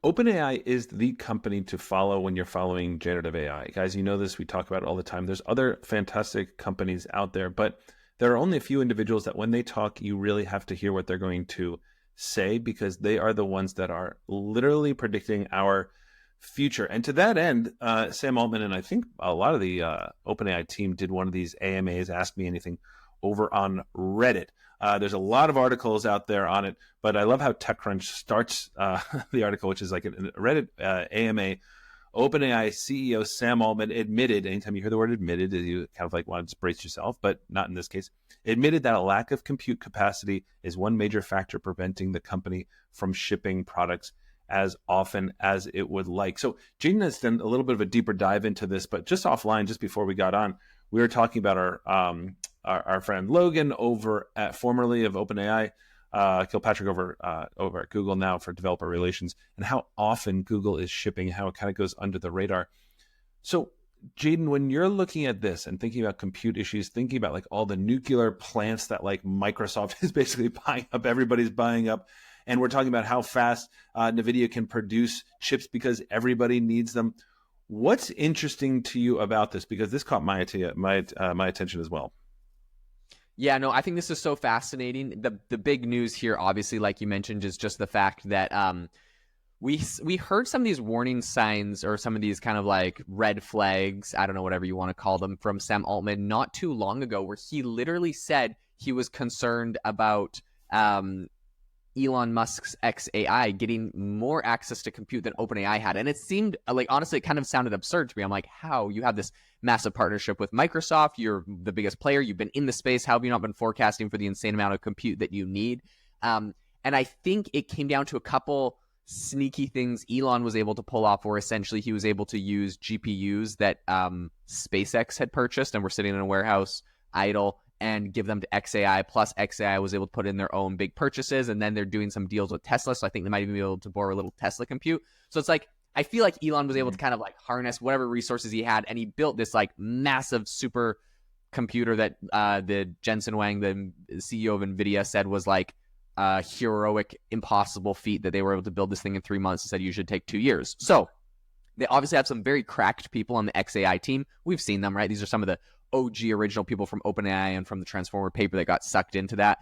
OpenAI is the company to follow when you're following generative AI. Guys, you know this, we talk about it all the time. There's other fantastic companies out there, but there are only a few individuals that when they talk, you really have to hear what they're going to say because they are the ones that are literally predicting our future. And to that end, Sam Altman and I think a lot of the OpenAI team did one of these AMAs, Ask Me Anything, over on Reddit. There's a lot of articles out there on it, but I love how TechCrunch starts the article, which is like a Reddit AMA. OpenAI CEO Sam Altman admitted, anytime you hear the word admitted, you kind of like want to brace yourself, but not in this case, admitted that a lack of compute capacity is one major factor preventing the company from shipping products as often as it would like. So Jaeden has done a little bit of a deeper dive into this, but just offline, just before we got on, we were talking about our friend Logan over at formerly of OpenAI, Kilpatrick over at Google now for developer relations, and how often Google is shipping, how it kind of goes under the radar. So Jaeden, when you're looking at this and thinking about compute issues, thinking about like all the nuclear plants that like Microsoft is basically buying up, everybody's buying up, and we're talking about how fast NVIDIA can produce chips because everybody needs them. What's interesting to you about this? Because this caught my attention as well. Yeah, no, I think this is so fascinating. The big news here, obviously, like you mentioned, is just the fact that we heard some of these warning signs or some of these kind of like red flags, I don't know, whatever you want to call them, from Sam Altman not too long ago, where he literally said he was concerned about Elon Musk's XAI getting more access to compute than OpenAI had. And it seemed like, honestly, it kind of sounded absurd to me. I'm like, how? You have this massive partnership with Microsoft. You're the biggest player. You've been in the space. How have you not been forecasting for the insane amount of compute that you need? And I think it came down to a couple sneaky things Elon was able to pull off, where essentially he was able to use GPUs that SpaceX had purchased and were sitting in a warehouse idle and give them to XAI, plus XAI was able to put in their own big purchases, and then they're doing some deals with Tesla, so I think they might even be able to borrow a little Tesla compute. So it's like, I feel like Elon was able to kind of like harness whatever resources he had, and he built this like massive super computer that the Jensen Huang, the CEO of NVIDIA, said was like a heroic, impossible feat that they were able to build this thing in 3 months and said you should take 2 years. So they obviously have some very cracked people on the XAI team. We've seen them, right? These are some of the OG original people from OpenAI and from the Transformer paper that got sucked into that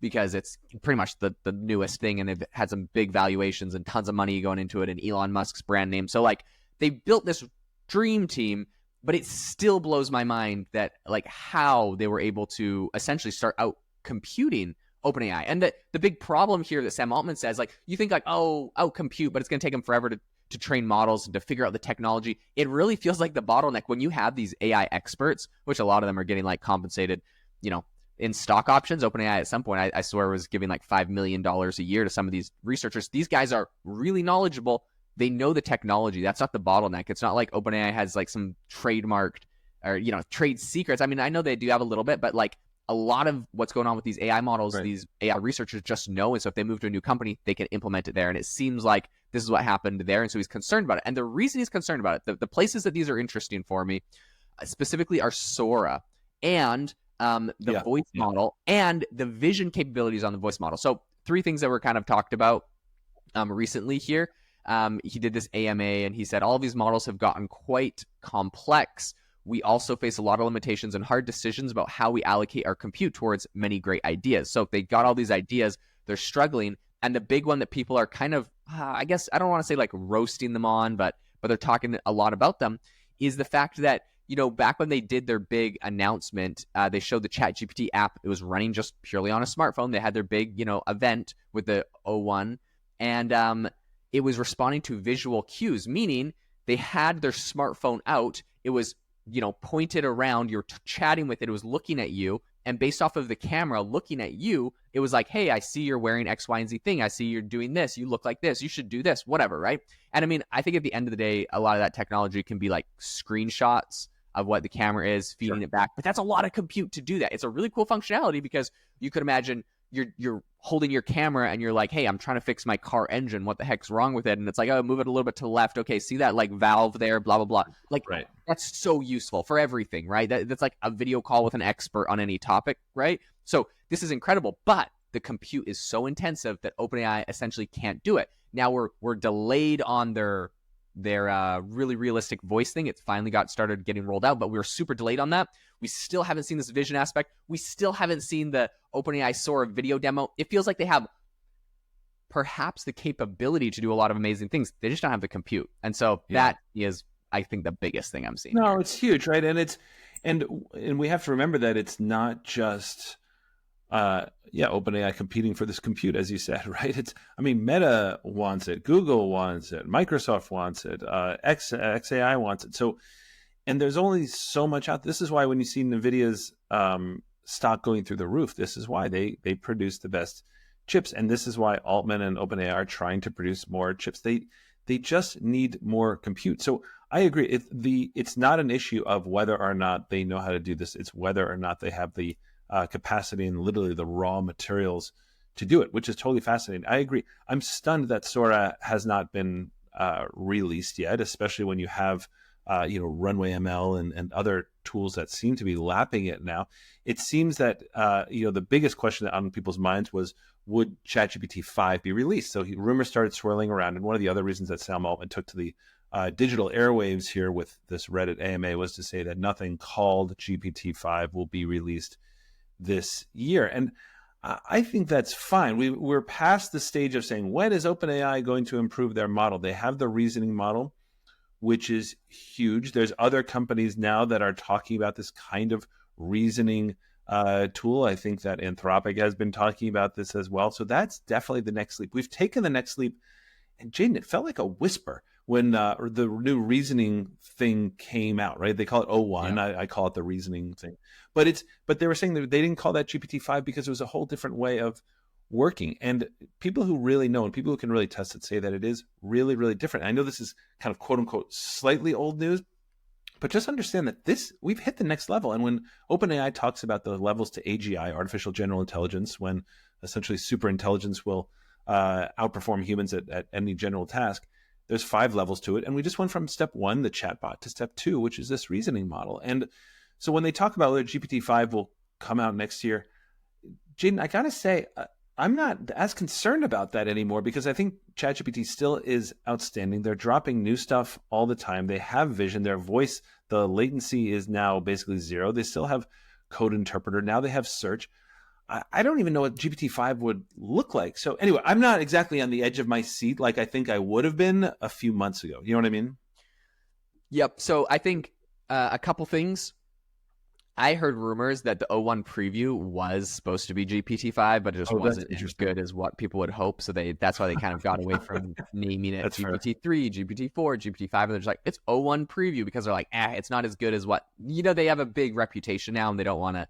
because it's pretty much the newest thing, and they've had some big valuations and tons of money going into it, and Elon Musk's brand name. So like they built this dream team, but it still blows my mind that like how they were able to essentially start out computing OpenAI. And the big problem here that Sam Altman says, like, you think like, oh, out compute, but it's going to take them forever to train models and to figure out the technology. It really feels like the bottleneck when you have these AI experts, which a lot of them are getting like compensated, you know, in stock options. OpenAI at some point, I swear, was giving like $5 million a year to some of these researchers. These guys are really knowledgeable. They know the technology. That's not the bottleneck. It's not like OpenAI has like some trademarked or, you know, trade secrets. I mean, I know they do have a little bit, but like a lot of what's going on with these AI models, right, these AI researchers just know. And so if they move to a new company, they can implement it there. And it seems like this is what happened there. And so he's concerned about it. And the reason he's concerned about it, the places that these are interesting for me, specifically are Sora and the voice model and the vision capabilities on the voice model. So 3 things that were kind of talked about recently here. He did this AMA and he said all of these models have gotten quite complex. We also face a lot of limitations and hard decisions about how we allocate our compute towards many great ideas. So if they got all these ideas, they're struggling. And the big one that people are kind of, I guess, I don't want to say like roasting them on, but they're talking a lot about them, is the fact that, you know, back when they did their big announcement, they showed the ChatGPT app. It was running just purely on a smartphone. They had their big, you know, event with the O1, and it was responding to visual cues, meaning they had their smartphone out. It was, you know, pointed around, you're chatting with it, it was looking at you, and based off of the camera looking at you, it was like, hey, I see you're wearing X, Y, and Z thing. I see you're doing this. You look like this. You should do this, whatever, right? And I mean, I think at the end of the day, a lot of that technology can be like screenshots of what the camera is, feeding it back. But that's a lot of compute to do that. It's a really cool functionality because you could imagine you're holding your camera and you're like, hey, I'm trying to fix my car engine. What the heck's wrong with it? And it's like, oh, move it a little bit to the left. Okay, see that like valve there, blah, blah, blah. Like, right. That's so useful for everything, right? That's like a video call with an expert on any topic, right? So this is incredible. But the compute is so intensive that OpenAI essentially can't do it. Now we're delayed on their really realistic voice thing. It finally got started getting rolled out, but we were super delayed on that. We still haven't seen this vision aspect. We still haven't seen the OpenAI Sora video demo. It feels like they have perhaps the capability to do a lot of amazing things. They just don't have the compute. And so that is, I think, the biggest thing I'm seeing. No, here. It's huge, right? And we have to remember that it's not just OpenAI competing for this compute, as you said, right? Meta wants it, Google wants it, Microsoft wants it, XAI wants it. So, and there's only so much out. This is why when you see NVIDIA's stock going through the roof, this is why they produce the best chips, and this is why Altman and OpenAI are trying to produce more chips. They just need more compute. So I agree. It's not an issue of whether or not they know how to do this. It's whether or not they have the capacity and literally the raw materials to do it, which is totally fascinating. I agree. I'm stunned that Sora has not been released yet, especially when you have Runway ML and other tools that seem to be lapping it now. It seems that the biggest question on people's minds was, would ChatGPT 5 be released? So rumors started swirling around, and one of the other reasons that Sam Altman took to the digital airwaves here with this Reddit AMA was to say that nothing called GPT-5 will be released this year. And I think that's fine. We're past the stage of saying, when is OpenAI going to improve their model? They have the reasoning model, which is huge. There's other companies now that are talking about this kind of reasoning tool. I think that Anthropic has been talking about this as well. So that's definitely the next leap. We've taken the next leap. And Jaeden, it felt like a whisper when the new reasoning thing came out, right? They call it O1. Yeah. I call it the reasoning thing. But they were saying that they didn't call that GPT-5 because it was a whole different way of working. And people who really know and people who can really test it say that it is really, really different. And I know this is kind of quote unquote slightly old news, but just understand that we've hit the next level. And when OpenAI talks about the levels to AGI, artificial general intelligence, when essentially super intelligence will outperform humans at any general task, there's 5 levels to it. And we just went from step 1, the chatbot, to step 2, which is this reasoning model. And so when they talk about whether GPT-5 will come out next year, Jaeden, I gotta say, I'm not as concerned about that anymore because I think ChatGPT still is outstanding. They're dropping new stuff all the time. They have vision. Their voice, the latency is now basically 0. They still have code interpreter. Now they have search. I don't even know what GPT-5 would look like. So anyway, I'm not exactly on the edge of my seat like I think I would have been a few months ago. You know what I mean? Yep. So I think a couple things. I heard rumors that the O1 preview was supposed to be GPT-5, but it just wasn't as good as what people would hope. So that's why they kind of got away from naming it GPT-3, GPT-4, GPT-5. And they're just like, it's O1 preview because they're like, it's not as good as what, they have a big reputation now and they don't want to,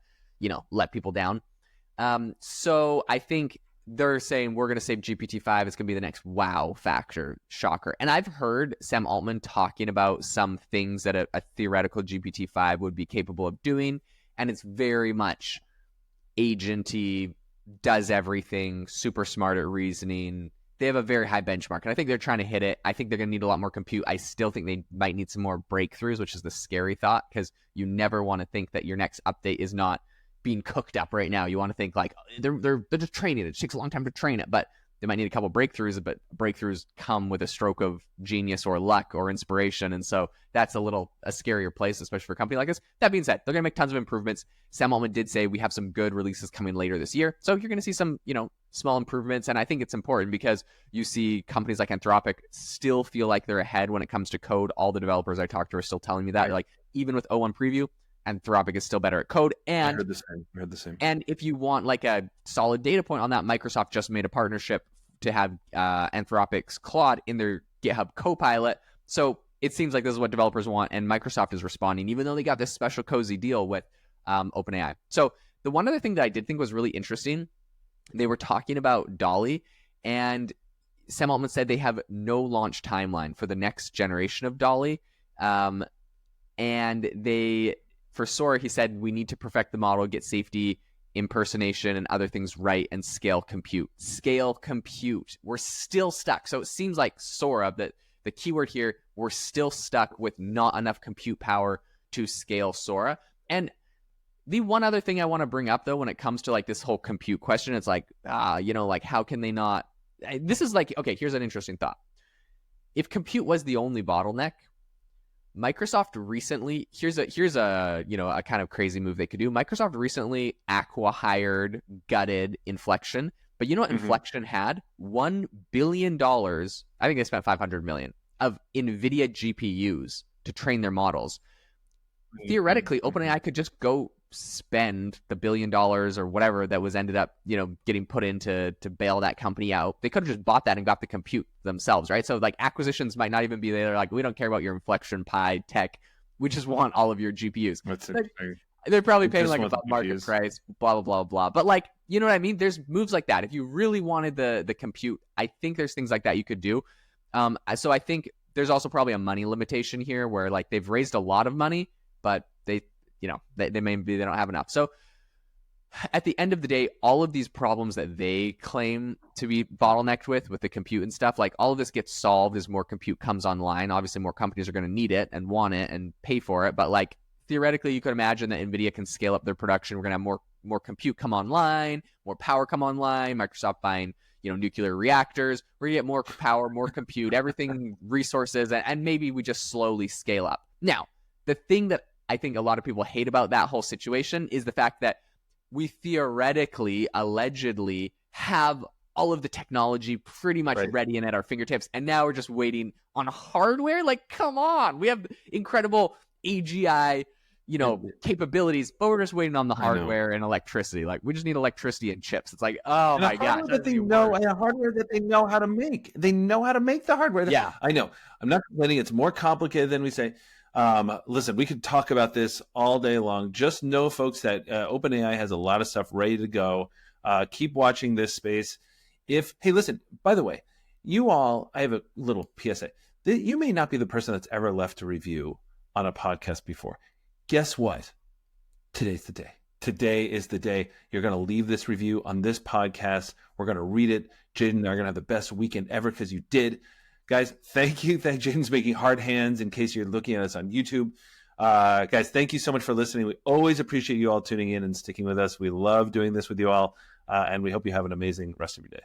let people down. So I think they're saying we're going to save GPT-5. It's going to be the next wow factor, shocker. And I've heard Sam Altman talking about some things that a theoretical GPT-5 would be capable of doing. And it's very much agenty, does everything, super smart at reasoning. They have a very high benchmark. And I think they're trying to hit it. I think they're going to need a lot more compute. I still think they might need some more breakthroughs, which is the scary thought, because you never want to think that your next update is not being cooked up right now. You want to think like they're just training it. It takes a long time to train it, but they might need a couple breakthroughs, but breakthroughs come with a stroke of genius or luck or inspiration. And so that's a scarier place, especially for a company like this. That being said, they're going to make tons of improvements. Sam Altman did say we have some good releases coming later this year. So you're going to see some, small improvements. And I think it's important because you see companies like Anthropic still feel like they're ahead when it comes to code. All the developers I talked to are still telling me that. You're like, even with O1 preview, Anthropic is still better at code. And I heard the same. And if you want like a solid data point on that, Microsoft just made a partnership to have Anthropic's Claude in their GitHub Copilot. So it seems like this is what developers want, and Microsoft is responding, even though they got this special cozy deal with OpenAI. So the one other thing that I did think was really interesting, they were talking about DALL-E, and Sam Altman said they have no launch timeline for the next generation of DALL-E. And for Sora, he said, we need to perfect the model, get safety, impersonation, and other things right, and scale compute. Scale compute. We're still stuck. So it seems like Sora, the keyword here, we're still stuck with not enough compute power to scale Sora. And The one other thing I want to bring up, though, when it comes to like this whole compute question, it's like, like how can they not? This is like, okay, here's an interesting thought. If compute was the only bottleneck, Microsoft recently, here's a a kind of crazy move they could do. Microsoft recently acqui-hired, gutted Inflection, but you know what Inflection had? $1 billion. I think they spent 500 million of NVIDIA GPUs to train their models. Theoretically, OpenAI could just go spend the $1 billion or whatever that was ended up, getting put in to bail that company out. They could have just bought that and got the compute themselves, right? So like acquisitions might not even be there. Like, we don't care about your Inflection Pi tech. We just want all of your GPUs. They're probably paying like above market price, blah, blah, blah, blah. But like, you know what I mean? There's moves like that. If you really wanted the compute, I think there's things like that you could do. So I think there's also probably a money limitation here where like they've raised a lot of money, but they don't have enough. So at the end of the day, all of these problems that they claim to be bottlenecked with the compute and stuff, like all of this gets solved as more compute comes online. Obviously, more companies are going to need it and want it and pay for it. But like theoretically, you could imagine that NVIDIA can scale up their production. We're going to have more compute come online, more power come online. Microsoft buying nuclear reactors. We're going to get more power, more compute, everything, resources, and maybe we just slowly scale up. Now, the thing that I think a lot of people hate about that whole situation is the fact that we theoretically, allegedly, have all of the technology pretty much ready and at our fingertips, and now we're just waiting on hardware. Like, come on, we have incredible AGI, capabilities, but we're just waiting on the hardware and electricity. Like, we just need electricity and chips. It's like, oh my god, hardware that they know how to make. They know how to make the hardware. Yeah, I know. I'm not complaining. It's more complicated than we say. Listen, we could talk about this all day long. Just know, folks, that OpenAI has a lot of stuff ready to go. Keep watching this space. Hey, listen, by the way, I have a little PSA. You may not be the person that's ever left a review on a podcast before. Guess what? Today's the day. Today is the day. You're going to leave this review on this podcast. We're going to read it. Jaeden and I are going to have the best weekend ever because you did. Guys, thank you. Jaden's making hard hands in case you're looking at us on YouTube. Guys, thank you so much for listening. We always appreciate you all tuning in and sticking with us. We love doing this with you all, and we hope you have an amazing rest of your day.